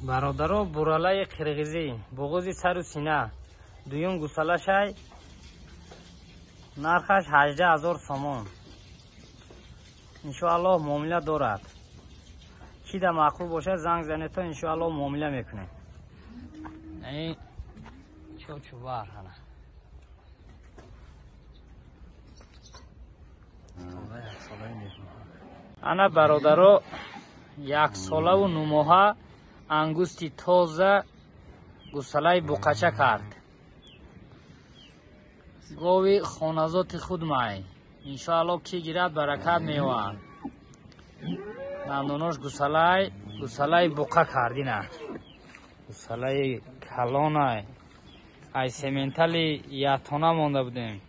برادرو برالای قرغیزی بغوزی سر و سینه دویم گوساله‌شای نرخش 18,000 سومون. انشاءالله معامله دارد. کی در معقول باشه زنگ زنه تو انشاءالله معامله میکنه. این چوبار هنه انا برادرو 1 ساله و 9 ماهه انگوستی تازه گوساله بقچه کرد. گاوی خانزات خود مای انشاءالله کی گیرد برکت میوان. نمدوناش گوساله بقا کردی نه گوساله کلانه ای سمنتالی یاتونه مونده بودیم.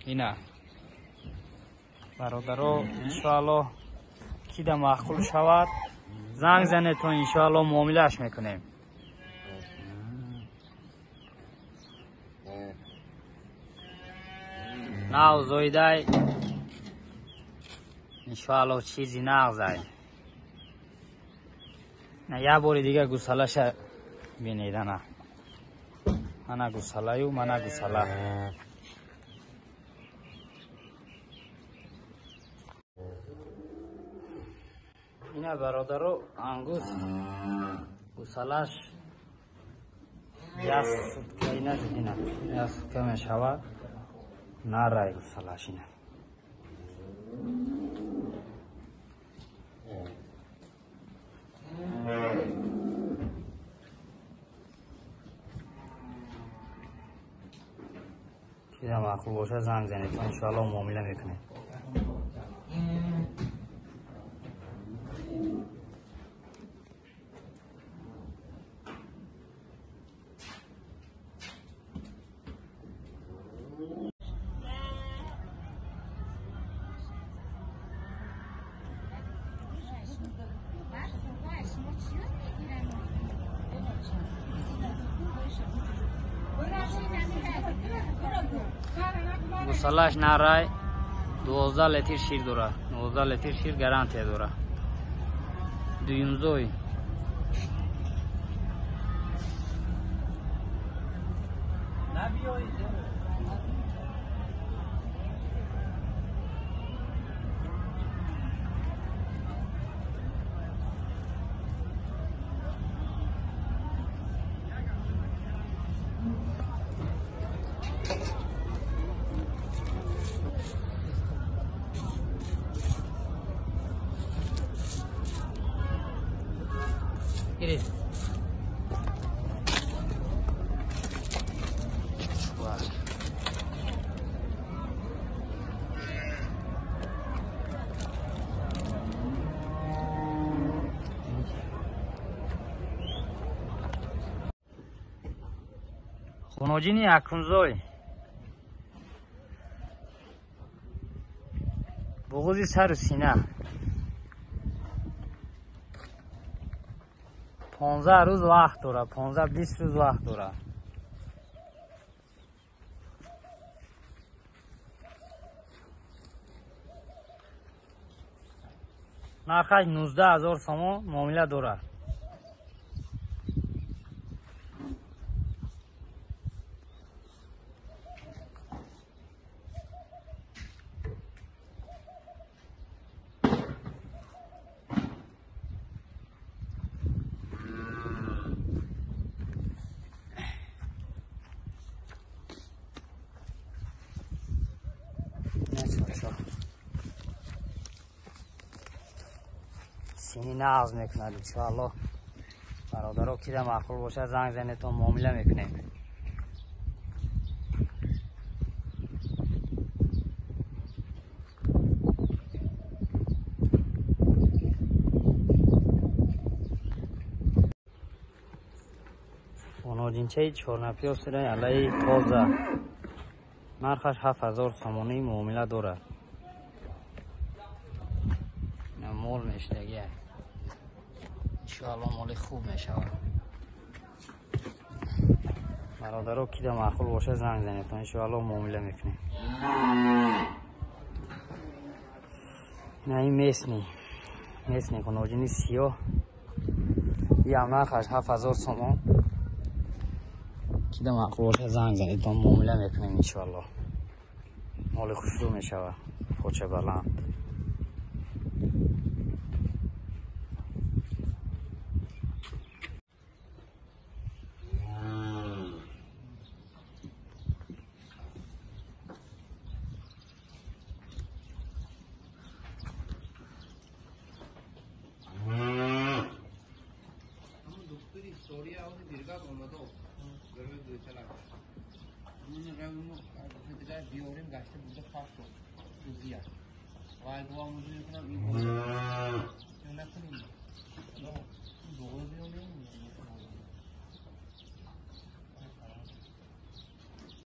اینا برادرو انشاءالله کی در معقول شود زنگ زنه تو انشاءالله معاملهش میکنیم. نه زویده انشاءالله چیزی نغزه. نه یه باری دیگه گوساله‌ش بینیده نه منه گوساله و منه گوساله. اینه برادرو انگوس گوساله‌ش یه سوتکه اینه دیدینه یه سوتکه میشود نرای گوساله‌ش اینه. کی در معقول باشه زنگ زنید تا انشاءالله معامله میکنه. گوساله‌اش نرای 12 لیتر شیر دوره 12 لیتر شیر گارانتی دوره. دویم زوی گیرید. خونوجینی یکمزوی بغوزی سر و سینه 15 روز وقت داره 15-20 روز وقت داره. نرخش 19,000 سومون معامله داره. سینی نغز میکنه انشاءالله. برادرها کی در معقول باشه زنگ زنه تو معامله میکنه. اونوجینچه 4 نفیه سره علی تازه نرخش 7,000 سومونی معامله داره. مول میشتگیه انشاءالله مال خوب میشه. برادرها کی در معقول باشه زنگ زنه تو انشاءالله معامله میکنه. نه این میسنی کنوجینی سیاه این هم نرخش 7000 تومان که معقول باشه زنگ زنید با معامله میکنیم انشاءالله مال خوشرو میشوه پوچه بلند بیاریم گشته بوده خاص شد روزی هست و اگه با موضوع کنم این نکنیم دوغه بیاریم